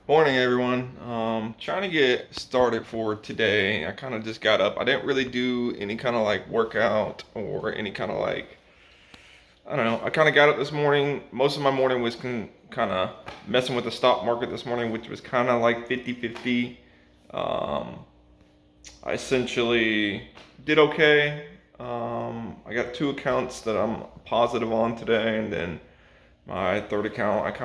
Morning, everyone. Trying to get started for today. I kind of just got up. I didn't really do any kind of like workout or any kind of like, I don't know. I kind of got up this morning. Most of my morning was kind of messing with the stock market this morning, which was kind of like 50-50. Um, I essentially did okay. I got two accounts that I'm positive on today, and then my third account,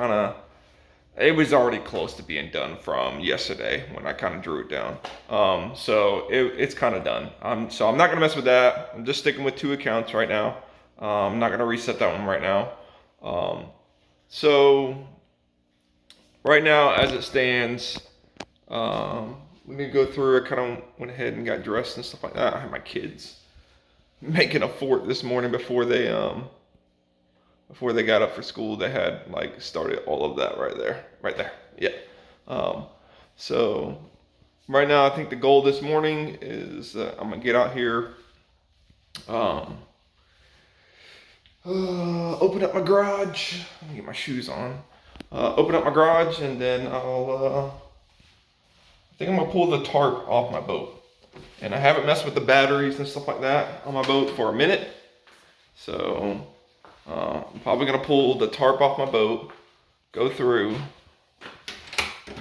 it was already close to being done from yesterday when I kind of drew it down. It's kind of done. So I'm not going to mess with that. I'm just sticking with two accounts right now. I'm not going to reset that one right now. Um, so right now, as it stands, let me go through. I kind of went ahead and got dressed and stuff like that. I had my kids making a fort this morning before they got up for school. They had like started all of that right there. Yeah. Um, so right now, I think the goal this morning is I'm gonna get out here, um, open up my garage. Let me get my shoes on. Open up my garage, and then I think I'm gonna pull the tarp off my boat. And I haven't messed with the batteries and stuff like that on my boat for a minute. So I'm probably gonna pull the tarp off my boat, go through,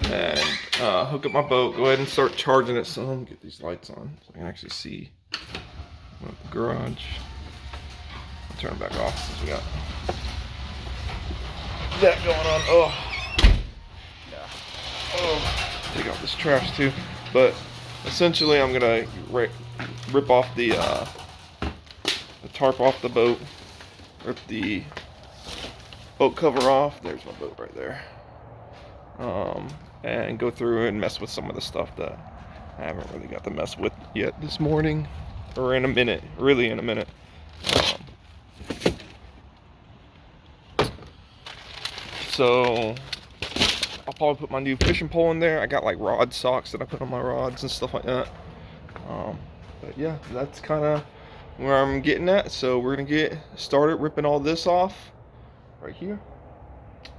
and hook up my boat, go ahead and start charging it some. Get these lights on so I can actually see the garage. I'll turn it back off since we got that going on. Oh, yeah. Oh, take out this trash too. But essentially, I'm gonna rip off the tarp off the boat, rip the boat cover off. There's my boat right there. And go through and mess with some of the stuff that I haven't really got to mess with yet this morning, or in a minute, really in a minute. So I'll probably put my new fishing pole in there. I got like rod socks that I put on my rods and stuff like that. But yeah, that's kind of where I'm getting at. So we're gonna get started ripping all this off right here,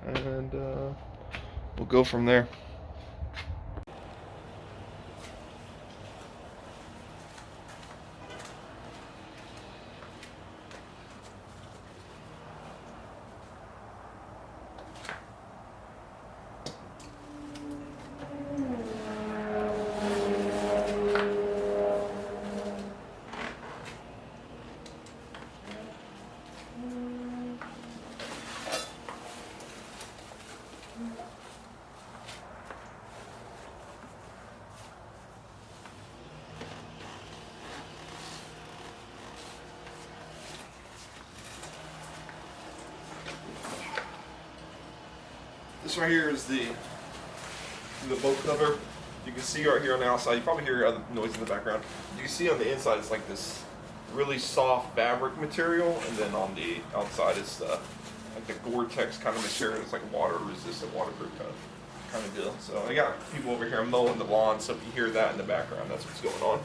and we'll go from there. This right here is the boat cover. You can see right here on the outside. You probably hear other noise in the background. You can see on the inside it's like this really soft fabric material, and then on the outside it's like the Gore-Tex kind of material. It's like water resistant, waterproof kind of deal. So I got people over here mowing the lawn, so if you hear that in the background, that's what's going on.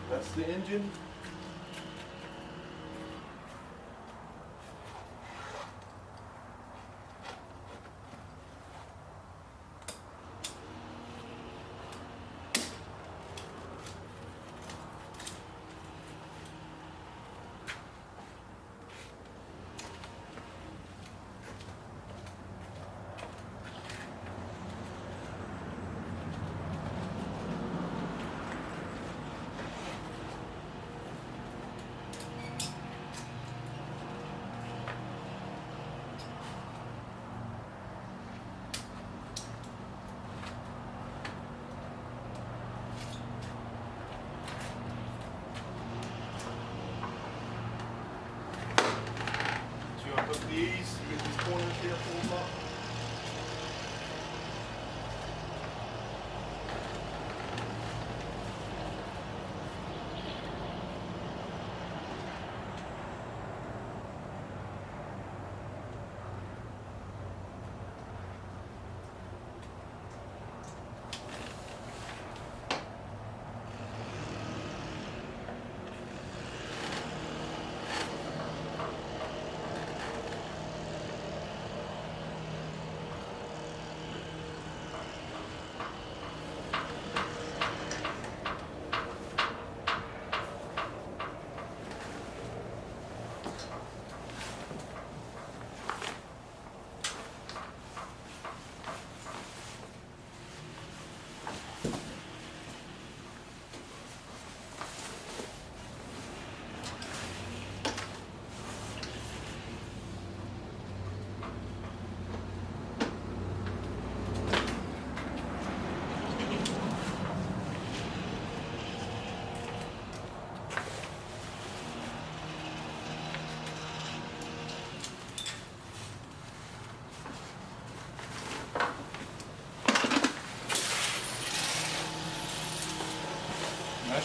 That's the engine. These, you get these corners here, pull them up.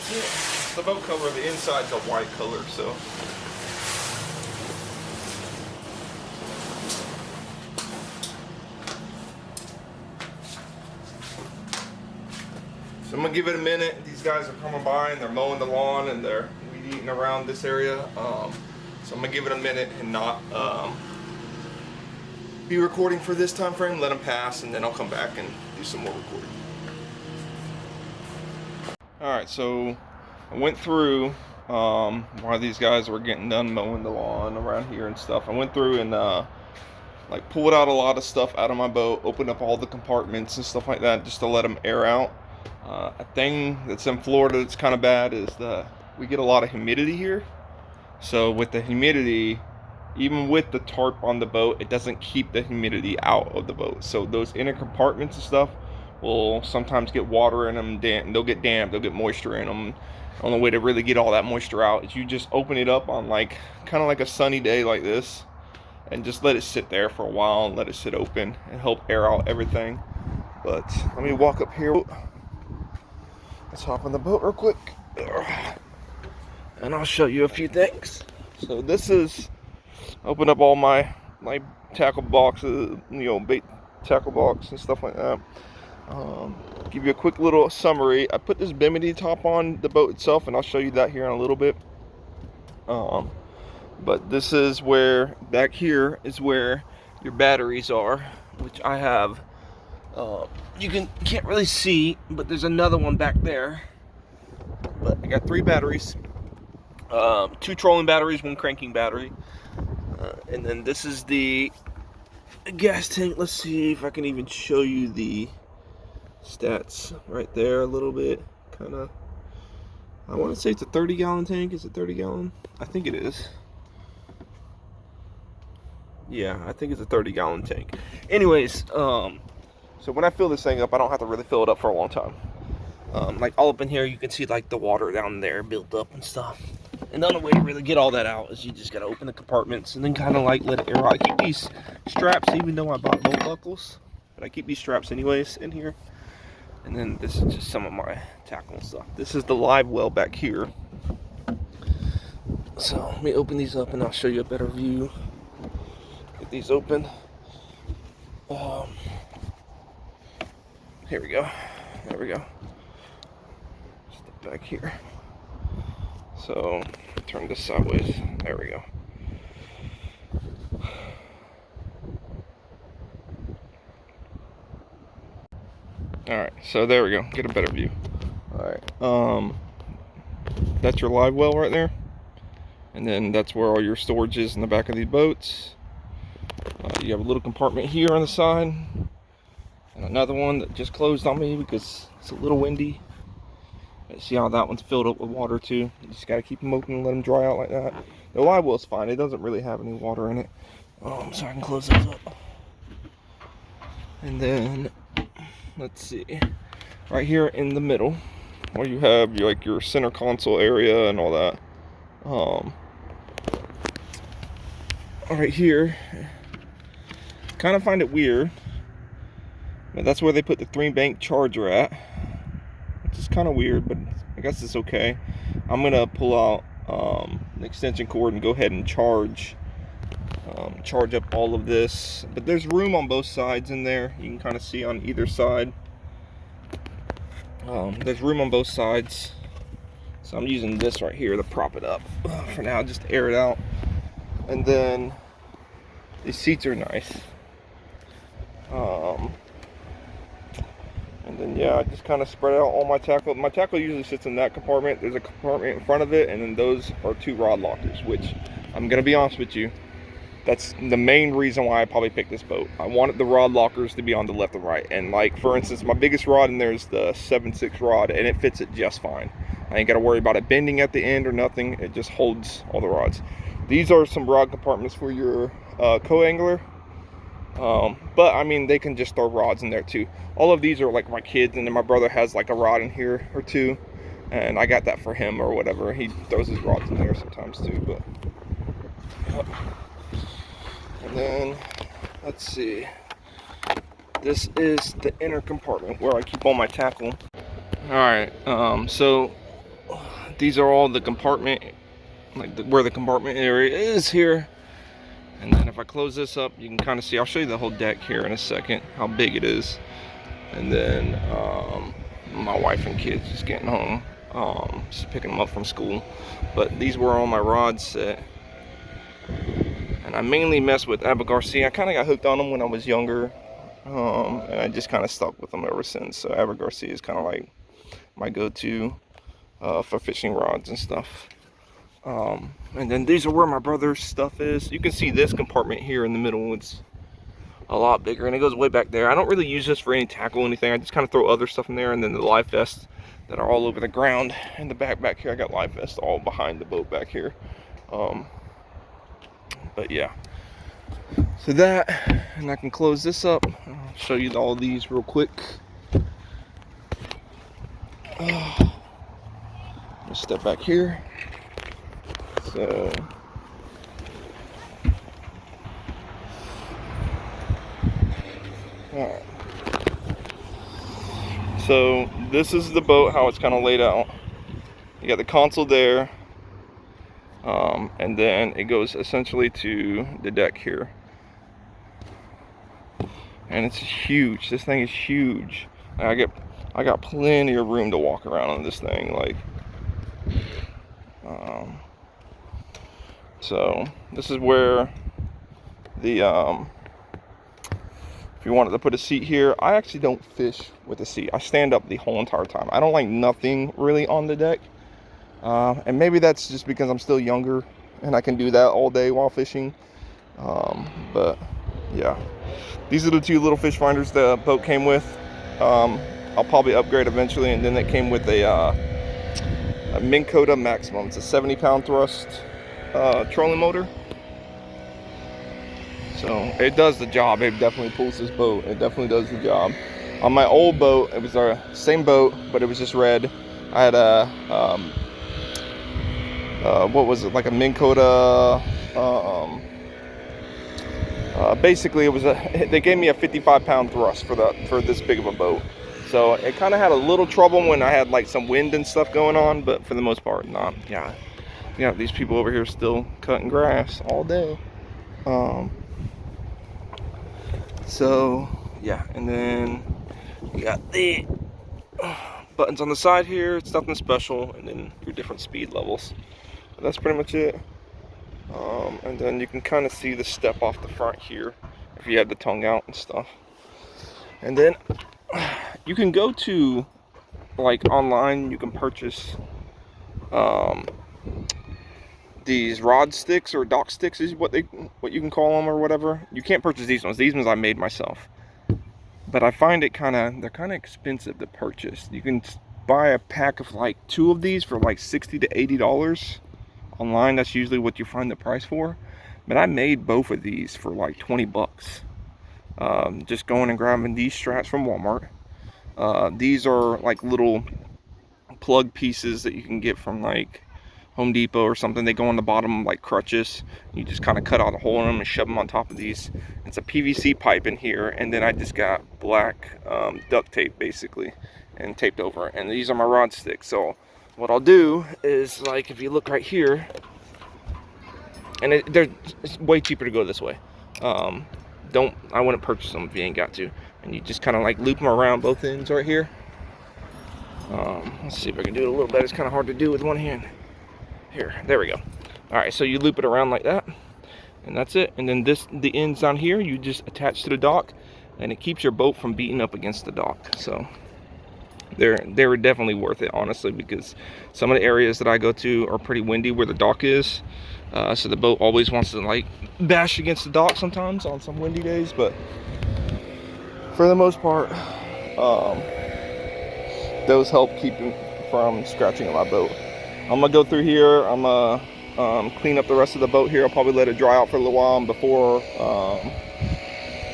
The boat cover, the inside's a white color, so. So I'm gonna give it a minute. These guys are coming by and they're mowing the lawn and they're weed eating around this area. So I'm gonna give it a minute and not be recording for this time frame. Let them pass, and then I'll come back and do some more recording. All right, so I went through while these guys were getting done mowing the lawn around here and stuff. I went through and like pulled out a lot of stuff out of my boat, opened up all the compartments and stuff like that, just to let them air out. A thing that's in Florida that's kind of bad is we get a lot of humidity here. So with the humidity, even with the tarp on the boat, it doesn't keep the humidity out of the boat. So those inner compartments and stuff will sometimes get water in them, they'll get damp, they'll get moisture in them. The only way to really get all that moisture out is you just open it up on like kind of like a sunny day like this, and just let it sit there for a while and let it sit open and help air out everything. But let me walk up here. Let's hop on the boat real quick, and I'll show you a few things. So this is, open up all my tackle boxes, bait tackle box and stuff like that. Give you a quick little summary. I put this Bimini top on the boat itself, and I'll show you that here in a little bit. But this is where, back here is where your batteries are, which I have. You can't really see, but there's another one back there. But I got 3 batteries, 2 trolling batteries, 1 cranking battery, and then this is the gas tank. Let's see if I can even show you the stats right there a little bit. Kind of, I want to say it's a 30-gallon tank. Is it 30 gallon? I think it is. Yeah, I think it's a 30-gallon tank. Anyways, so when I fill this thing up, I don't have to really fill it up for a long time. Like all up in here, you can see like the water down there built up and stuff. And the only way to really get all that out is you just gotta open the compartments and then kind of like let it air out. I keep these straps, even though I bought boat buckles, but I keep these straps anyways in here. And then this is just some of my tackle and stuff. This is the live well back here. So let me open these up and I'll show you a better view. Get these open. Here we go. There we go. Step back here. So turn this sideways. There we go. Alright, so there we go. Get a better view. Alright. That's your live well right there. And then that's where all your storage is in the back of these boats. You have a little compartment here on the side. And another one that just closed on me because it's a little windy. See how that one's filled up with water too. You just gotta keep them open and let them dry out like that. The live well's fine. It doesn't really have any water in it. So I can close those up. And then, let's see. Right here in the middle, where you have your center console area and all that. Right here, kind of find it weird, but that's where they put the 3-bank charger at, which is kind of weird, but I guess it's okay. I'm gonna pull out an extension cord and go ahead and charge up all of this. But there's room on both sides in there. You can kind of see on either side. There's room on both sides, so I'm using this right here to prop it up for now, just to air it out. And then these seats are nice. And then yeah, I just kind of spread out all my tackle. My tackle usually sits in that compartment. There's a compartment in front of it, and then those are 2 rod lockers, which I'm gonna be honest with you, that's the main reason why I probably picked this boat. I wanted the rod lockers to be on the left and right. And like, for instance, my biggest rod in there is the 7.6 rod, and it fits it just fine. I ain't gotta worry about it bending at the end or nothing. It just holds all the rods. These are some rod compartments for your co-angler. But I mean, they can just throw rods in there too. All of these are like my kids, and then my brother has like a rod in here or 2, and I got that for him or whatever. He throws his rods in there sometimes too. But and then let's see, this is the inner compartment where I keep all my tackle. All right, so these are all the compartment, like where the compartment area is here. And then if I close this up, you can kind of see, I'll show you the whole deck here in a second, how big it is. And then my wife and kids just getting home, just picking them up from school. But these were on my rod set. And I mainly mess with Abergarsea. I kind of got hooked on them when I was younger. And I just kind of stuck with them ever since. So Abergarsea is kind of like my go-to for fishing rods and stuff. And then these are where my brother's stuff is. You can see this compartment here in the middle. It's a lot bigger and it goes way back there. I don't really use this for any tackle or anything. I just kind of throw other stuff in there, and then the life vests that are all over the ground. In the back here, I got life vests all behind the boat back here. But yeah, so that, and I can close this up. I'll show you all these real quick. Let's step back here. So alright. So this is the boat, how it's kind of laid out. You got the console there, and then it goes essentially to the deck here. And it's huge. This thing is huge. I got plenty of room to walk around on this thing, like. So this is where the if you wanted to put a seat here, I actually don't fish with a seat. I stand up the whole entire time. I don't like nothing really on the deck, and maybe that's just because I'm still younger and I can do that all day while fishing. But yeah, these are the two little fish finders the boat came with. I'll probably upgrade eventually, and then it came with a Minn Kota Maximum. It's a 70-pound thrust trolling motor. So it does the job. It definitely pulls this boat. It definitely does the job. On my old boat, it was the same boat, but it was just red. I had a what was it, like a Minn Kota, basically it was they gave me a 55-pound thrust for this big of a boat. So it kind of had a little trouble when I had like some wind and stuff going on, but for the most part, not. Yeah, these people over here still cutting grass all day. So yeah, and then you got the buttons on the side here. It's nothing special, and then your different speed levels. But that's pretty much it. And then you can kind of see the step off the front here if you had the tongue out and stuff. And then you can go to, like, online, you can purchase these rod sticks or dock sticks is what you can call them or whatever. You can't purchase these ones. These ones I made myself. But I find it they're kind of expensive to purchase. You can buy a pack of like 2 of these for like $60 to $80 online. That's usually what you find the price for. But I made both of these for like 20 bucks. Just going and grabbing these straps from Walmart. These are like little plug pieces that you can get from like Home Depot or something. They go on the bottom like crutches. You just kind of cut out a hole in them and shove them on top of these. It's a PVC pipe in here, and then I just got black duct tape basically and taped over. And these are my rod sticks. So what I'll do is, like, if you look right here, and it's way cheaper to go this way. I wouldn't purchase them if you ain't got to. And you just kind of like loop them around both ends right here. Let's see if I can do it a little better. It's kind of hard to do with one hand. Here, there we go. All right, so you loop it around like that, and that's it. And then the ends down here, you just attach to the dock, and it keeps your boat from beating up against the dock. So they were definitely worth it, honestly, because some of the areas that I go to are pretty windy where the dock is. So the boat always wants to like bash against the dock sometimes on some windy days, but for the most part, those help keep from scratching my boat. I'm gonna go through here. I'm gonna clean up the rest of the boat here. I'll probably let it dry out for a little while, and before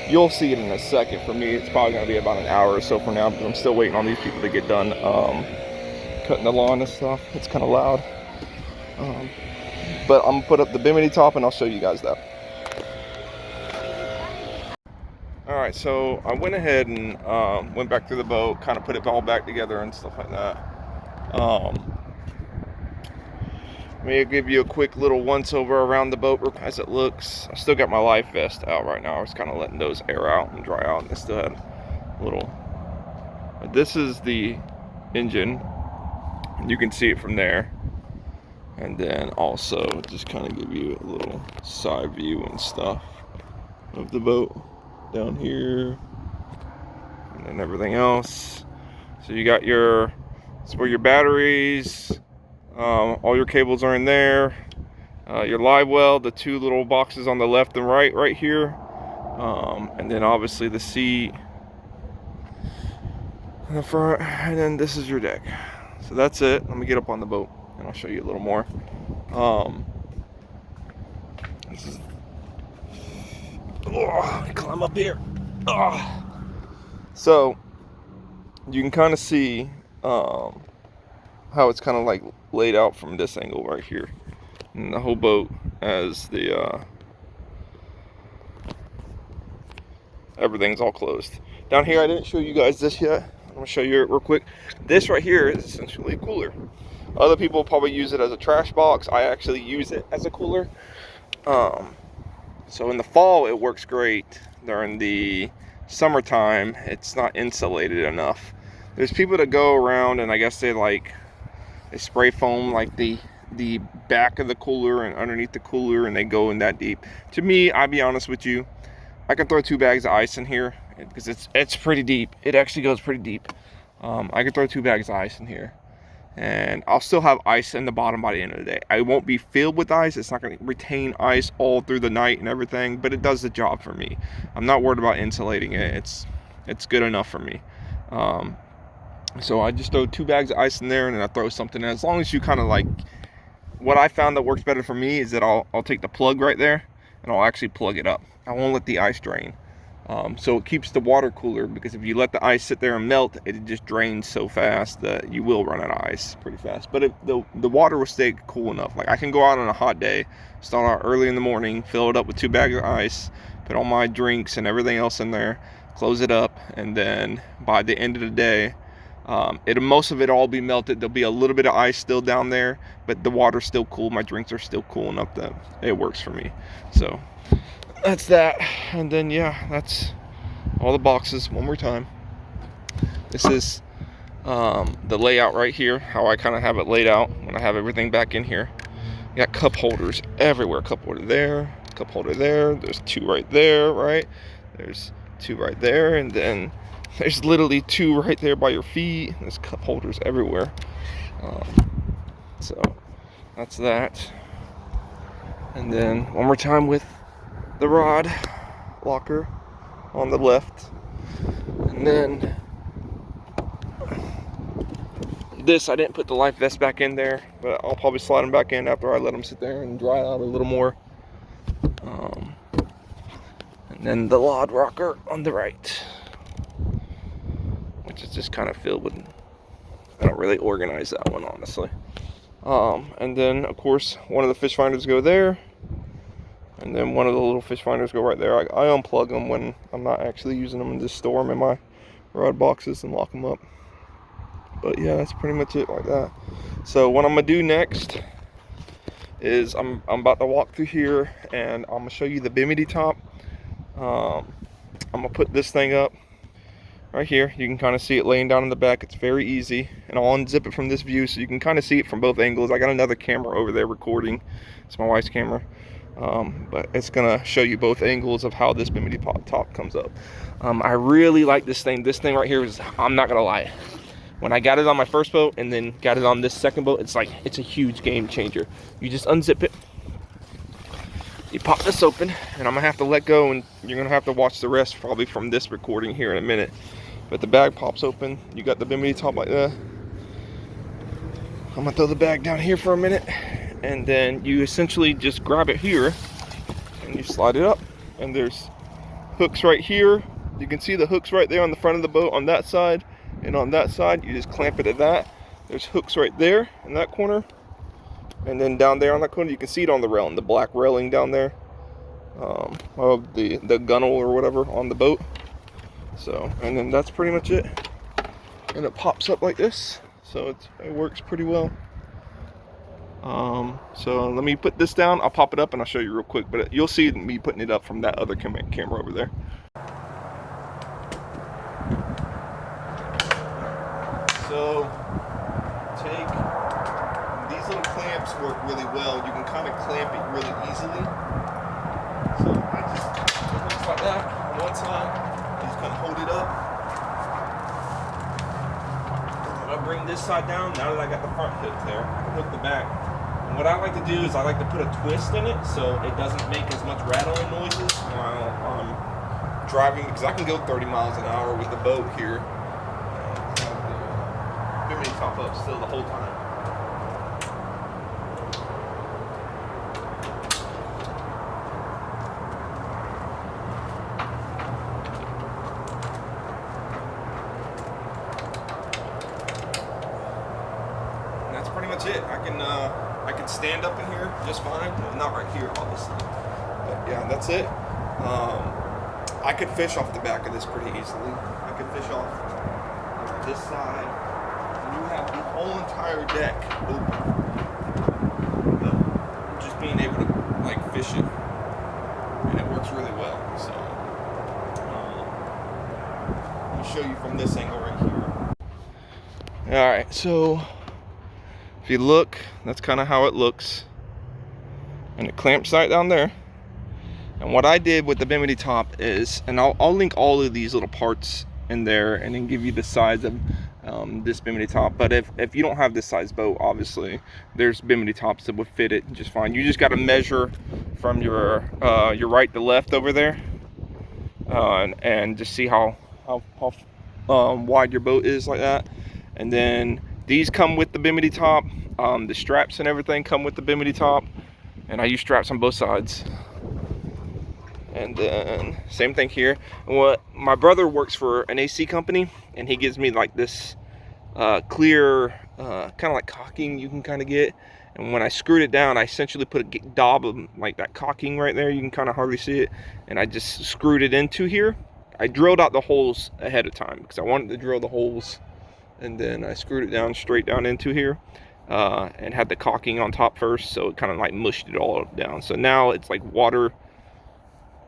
you'll see it in a second. For me, it's probably gonna be about an hour or so from now, because I'm still waiting on these people to get done cutting the lawn and stuff. It's kind of loud, but I'm gonna put up the Bimini top and I'll show you guys that. All right, so I went ahead and went back through the boat, kind of put it all back together and stuff like that. Let me give you a quick little once over around the boat as it looks. I still got my life vest out right now. I was kind of letting those air out and dry out. I still had a little. This is the engine, and you can see it from there. And then also just kind of give you a little side view and stuff of the boat down here, and then everything else. So you got your, it's where your batteries, all your cables are in there. Your live well, the two little boxes on the left and right here. And then obviously the seat in the front, and then this is your deck. So that's it. Let me get up on the boat and I'll show you a little more. This is, let me climb up here. So you can kind of see how it's kind of like laid out from this angle right here, and the whole boat as the everything's all closed. Down here, I didn't show you guys this yet. I'm gonna show you it real quick. This right here is essentially a cooler. Other people probably use it as a trash box. I actually use it as a cooler. So in the fall, it works great. During the summertime, it's not insulated enough. There's people that go around and I guess they spray foam like the back of the cooler and underneath the cooler, and they go in that deep. To me, I'll be honest with you, I can throw 2 bags of ice in here because it's pretty deep. It actually goes pretty deep. I can throw 2 bags of ice in here, and I'll still have ice in the bottom by the end of the day. I won't be filled with ice. It's not going to retain ice all through the night and everything, but it does the job for me. I'm not worried about insulating it. It's good enough for me. So I just throw 2 bags of ice in there, and then I throw something in. As long as you kind of like, what I found that works better for me is that I'll take the plug right there and I'll actually plug it up. I won't let the ice drain. So it keeps the water cooler, because if you let the ice sit there and melt, it just drains so fast that you will run out of ice pretty fast. But the water will stay cool enough. Like I can go out on a hot day, start out early in the morning, fill it up with 2 bags of ice, put all my drinks and everything else in there, close it up, and then by the end of the day, most of it all be melted. There'll be a little bit of ice still down there, but the water's still cool. My drinks are still cool enough that it works for me. So that's that. And then yeah, that's all the boxes. One more time, this is the layout right here, how I kind of have it laid out when I have everything back in here. You got cup holders everywhere. Cup holder there, cup holder there. There's 2 right there, right? There's 2 right there, and then there's literally 2 right there by your feet. There's cup holders everywhere. So that's that. And then one more time with the rod locker on the left. And then this, I didn't put the life vest back in there, but I'll probably slide them back in after I let them sit there and dry out a little more. And then the rod rocker on the right, which is just kind of filled with, I don't really organize that one, honestly. And then of course one of the fish finders go there, and then one of the little fish finders go right there. I unplug them when I'm not actually using them and just store them in my rod boxes and lock them up. But yeah, that's pretty much it like that. So what I'm gonna do next is I'm about to walk through here, and I'm gonna show you the Bimini Top. I'm gonna put this thing up right here. You can kind of see it laying down in the back. It's very easy, and I'll unzip it from this view so you can kind of see it from both angles. I got another camera over there recording. It's my wife's camera, but it's gonna show you both angles of how this Bimini Top comes up. I really like this thing. This thing right here is, I'm not gonna lie, when I got it on my first boat and then got it on this second boat, it's a huge game changer. You just unzip it, you pop this open, and I'm gonna have to let go, and you're gonna have to watch the rest probably from this recording here in a minute. But the bag pops open, you got the Bimini Top like that. I'm gonna throw the bag down here for a minute, and then you essentially just grab it here and you slide it up, and there's hooks right here. You can see the hooks right there on the front of the boat on that side, and on that side you just clamp it at that. There's hooks right there in that corner, and then down there on that corner you can see it on the railing, the black railing down there, of the gunnel or whatever on the boat. So, and then that's pretty much it, and it pops up like this, so it works pretty well. So let me put this down. I'll pop it up and I'll show you real quick, but you'll see me putting it up from that other camera over there. So take these little clamps, work really well. You can kind of clamp it really easily. So I just it looks like that on one side. You just kind of hold it up. And I'll bring this side down. Now that I got the front hook there, I can hook the back. And what I like to do is I like to put a twist in it so it doesn't make as much rattling noises while I'm driving, because I can go 30 miles an hour with the boat here. Bimini Top up still the whole time. And that's pretty much it. I can stand up in here just fine. Well, not right here, obviously. But yeah, that's it. I could fish off the back of this pretty easily. I could fish off this side. You have the whole entire deck open. But just being able to like fish it, and it works really well. So let me show you from this angle right here. All right, so if you look, that's kind of how it looks, and it clamps right down there. And what I did with the Bimini Top is, and I'll link all of these little parts in there and then give you the size of this Bimini Top. But if you don't have this size boat, obviously there's Bimini Tops that would fit it just fine. You just got to measure from your right to left over there, and just see how wide your boat is like that. And then these come with the Bimini Top. The straps and everything come with the Bimini Top, and I use straps on both sides. And then same thing here. What my brother works for an AC company, and he gives me like this clear kind of like caulking you can kind of get. And when I screwed it down, I essentially put a daub of like that caulking right there. You can kind of hardly see it. And I just screwed it into here. I drilled out the holes ahead of time because I wanted to drill the holes, and then I screwed it down straight down into here, and had the caulking on top first, so it kind of like mushed it all down. So now it's like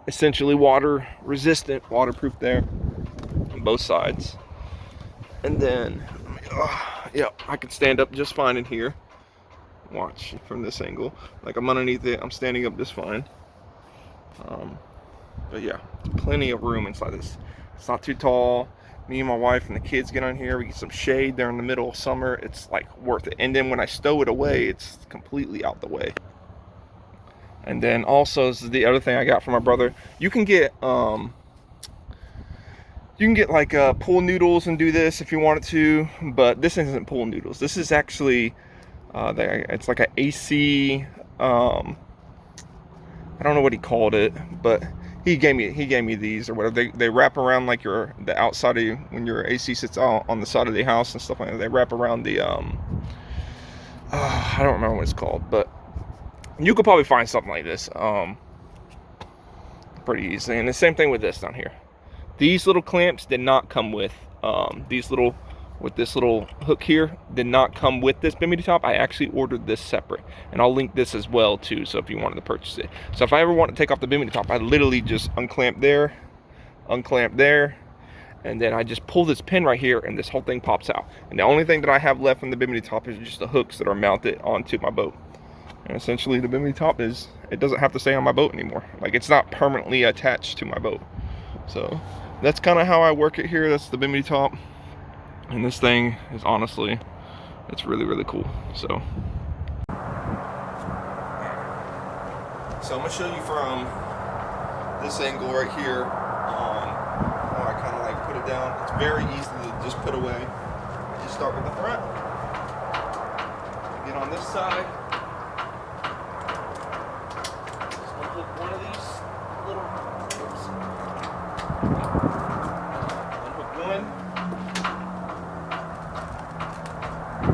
essentially water resistant, waterproof there on both sides. And then yeah, I can stand up just fine in here. Watch from this angle, like I'm underneath it, I'm standing up just fine. But yeah, plenty of room inside this. It's not too tall. Me and my wife and the kids get on here, we get some shade there in the middle of summer. It's like worth it. And then when I stow it away, it's completely out the way. And then also, this is the other thing I got from my brother. You can get like pool noodles and do this if you wanted to, but this isn't pool noodles. This is actually it's like an AC. I don't know what he called it, but he gave me these or whatever. They wrap around like the outside of you when your AC sits on the side of the house and stuff like that. They wrap around the I don't remember what it's called, but you could probably find something like this pretty easily. And the same thing with this down here. These little clamps did not come with this little hook here did not come with this Bimini Top. I actually ordered this separate, and I'll link this as well too, so if you wanted to purchase it. So if I ever want to take off the Bimini Top, I literally just unclamp there, and then I just pull this pin right here, and this whole thing pops out. And the only thing that I have left from the Bimini Top is just the hooks that are mounted onto my boat. And essentially the Bimini Top it doesn't have to stay on my boat anymore. Like, it's not permanently attached to my boat. So that's kind of how I work it here. That's the Bimini Top. And this thing is honestly, it's really, really cool. So I'm gonna show you from this angle right here on how I kind of like put it down. It's very easy to just put away. You start with the front, get on this side. One of these little hooks. Unhook one.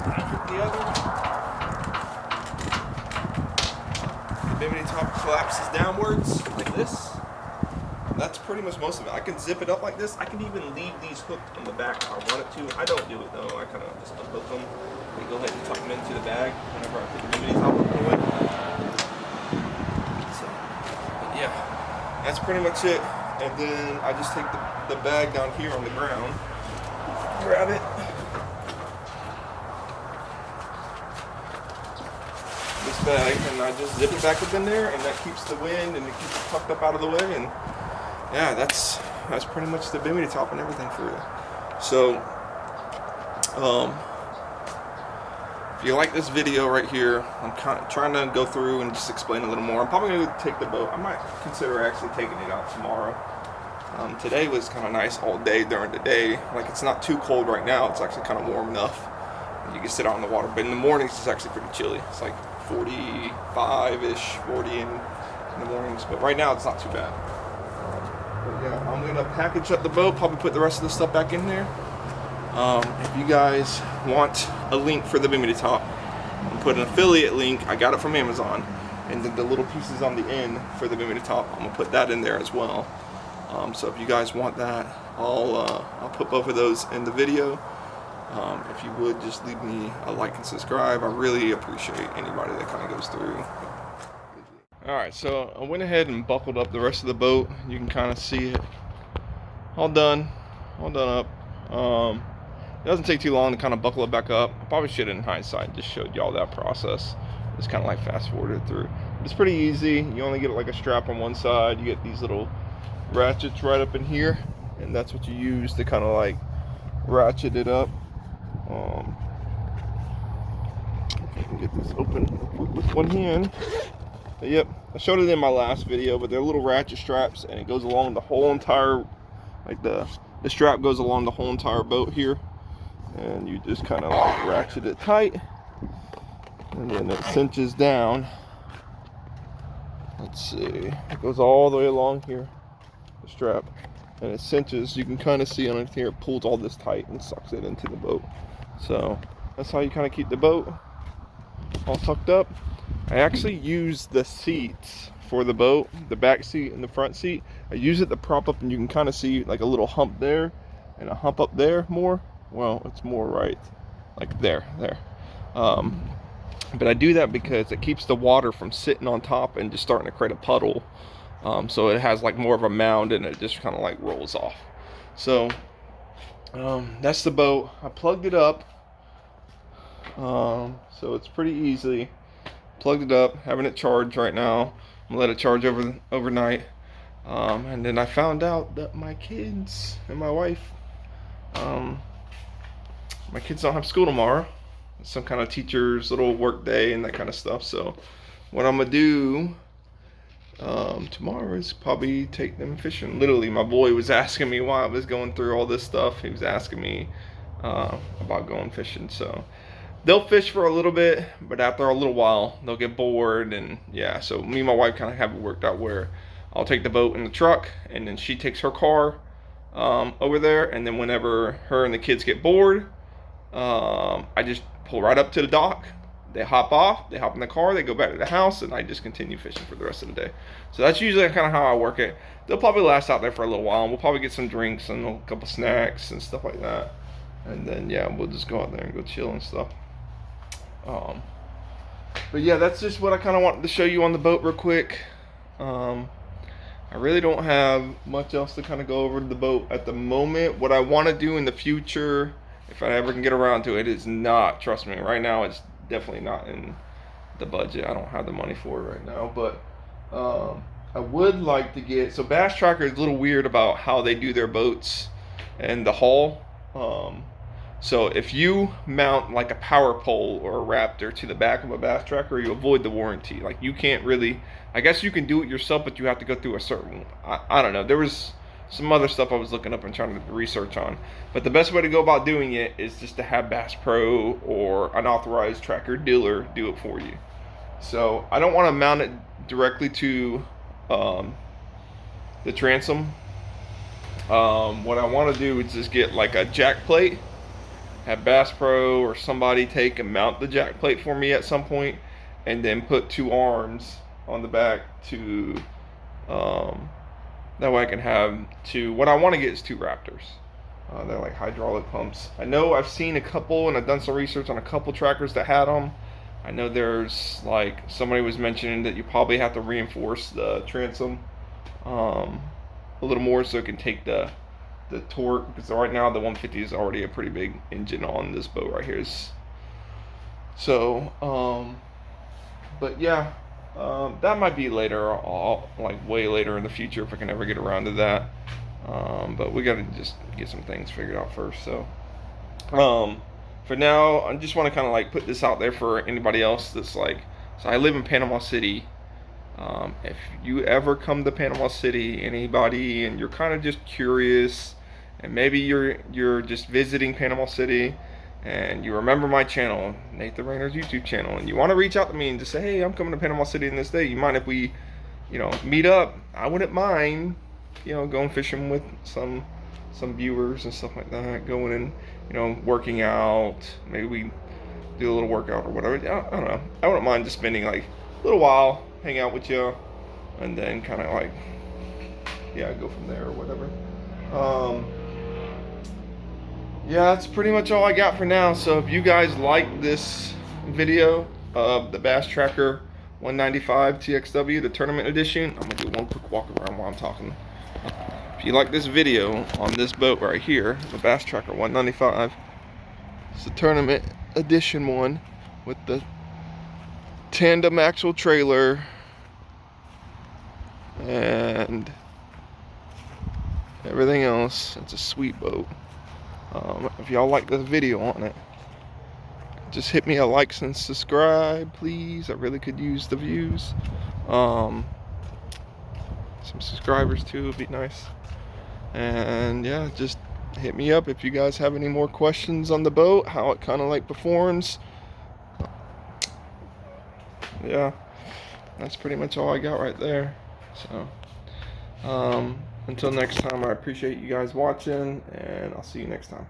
Unhook the other. The Bimini Top collapses downwards like this. That's pretty pretty much most of it. I can zip it up like this. I can even leave these hooked in the back if I wanted to. I don't do it though. I kind of just unhook them and go ahead and tuck them into the bag whenever I put the Bimini top up in the way. So, but yeah, that's pretty much it. And then I just take the bag down here on the ground, grab it, this bag, and I just zip it back up in there, and that keeps the wind and it keeps it tucked up out of the way. And yeah, that's pretty much the Bimini top and everything for you. So if you like this video right here, I'm kind of trying to go through and just explain a little more. I'm probably going to take the boat. I might consider actually taking it out tomorrow. Today was kind of nice all day during the day. Like, it's not too cold right now. It's actually kind of warm enough. You can sit out in the water. But in the mornings, it's actually pretty chilly. It's like 45-ish, 40 in the mornings. But right now, it's not too bad. But yeah, I'm going to package up the boat, probably put the rest of the stuff back in there. If you guys want a link for the Bimini top, I'm going to put an affiliate link. I got it from Amazon. And then the little pieces on the end for the Bimini top, I'm going to put that in there as well. So if you guys want that, I'll put both of those in the video. If you would, just leave me a like and subscribe. I really appreciate anybody that kind of goes through. Alright, so I went ahead and buckled up the rest of the boat. You can kind of see it all done up. It doesn't take too long to kind of buckle it back up. I probably should have in hindsight just showed y'all that process. Just kind of like fast forwarded through. But it's pretty easy. You only get like a strap on one side. You get these little ratchets right up in here, and that's what you use to kind of like ratchet it up. I can get this open with one hand. But yep, I showed it in my last video, but they're little ratchet straps, and it goes along the whole entire, like the strap goes along the whole entire boat here, and you just kind of like ratchet it tight, and then it cinches down. Let's see, it goes all the way along here, the strap, and it cinches. You can kind of see on it here, it pulls all this tight and sucks it into the boat. So that's how you kind of keep the boat all tucked up. I actually use the seats for the boat, the back seat and the front seat. I use it to prop up, and you can kind of see like a little hump there and a hump up there more. Well, it's more right like there. But I do that because it keeps the water from sitting on top and just starting to create a puddle. So it has like more of a mound, and it just kind of like rolls off. So that's the boat. I plugged it up. So it's pretty easy. Plugged it up, having it charged right now. I'm gonna let it charge overnight. And then I found out that my kids and my wife, my kids don't have school tomorrow. It's some kind of teacher's little work day and that kind of stuff. So what I'm gonna do tomorrow is probably take them fishing. Literally, my boy was asking me while I was going through all this stuff. He was asking me about going fishing. So they'll fish for a little bit, but after a little while, they'll get bored. And yeah, so me and my wife kind of have it worked out where I'll take the boat in the truck, and then she takes her car over there. And then whenever her and the kids get bored, I just pull right up to the dock. They hop off, they hop in the car, they go back to the house, and I just continue fishing for the rest of the day. So that's usually kind of how I work it. They'll probably last out there for a little while, and we'll probably get some drinks and a couple snacks and stuff like that. And then yeah, we'll just go out there and go chill and stuff. But yeah, that's just what I kind of wanted to show you on the boat real quick. I really don't have much else to kind of go over the boat at the moment. What I want to do in the future, if I ever can get around to it, is not, trust me, right now it's definitely not in the budget. I don't have the money for it right now, but I would like to get, so Bass Tracker is a little weird about how they do their boats and the hull. So if you mount like a power pole or a Raptor to the back of a Bass Tracker, you avoid the warranty. Like, you can't really, I guess you can do it yourself, but you have to go through a certain, I don't know, there was some other stuff I was looking up and trying to research on. But the best way to go about doing it is just to have Bass Pro or an authorized tracker dealer do it for you. So I don't want to mount it directly to the transom. What I want to do is just get like a jack plate, have Bass Pro or somebody take and mount the jack plate for me at some point, and then put two arms on the back to That way I can have two. What I want to get is two Raptors. They're like hydraulic pumps. I know I've seen a couple, and I've done some research on a couple trackers that had them. I know there's like somebody was mentioning that you probably have to reinforce the transom a little more so it can take the torque, because right now the 150 is already a pretty big engine on this boat right here. So, but yeah, that might be later, like way later in the future if I can ever get around to that. But we gotta just get some things figured out first. So, for now, I just want to kind of like put this out there for anybody else that's like, so I live in Panama City. If you ever come to Panama City, anybody, and you're kind of just curious, and maybe you're just visiting Panama City, and you remember my channel, Nate the Rainer's YouTube channel, and you want to reach out to me and just say, hey, I'm coming to Panama City in this day. You mind if we, meet up? I wouldn't mind, going fishing with some viewers and stuff like that, going and, working out. Maybe we do a little workout or whatever. I don't know. I wouldn't mind just spending like a little while, hang out with you, and then kind of like, go from there or whatever. Yeah, that's pretty much all I got for now. So if you guys like this video of the Bass Tracker 195 TXW, the Tournament Edition, I'm gonna do one quick walk around while I'm talking. If you like this video on this boat right here, the Bass Tracker 195, it's the Tournament Edition one with the tandem axle trailer and everything else. It's a sweet boat. If y'all like this video on it, just hit me a like and subscribe, please. I really could use the views. Some subscribers too would be nice. And yeah, just hit me up if you guys have any more questions on the boat, how it kind of like performs. Yeah, that's pretty much all I got right there. So until next time, I appreciate you guys watching, and I'll see you next time.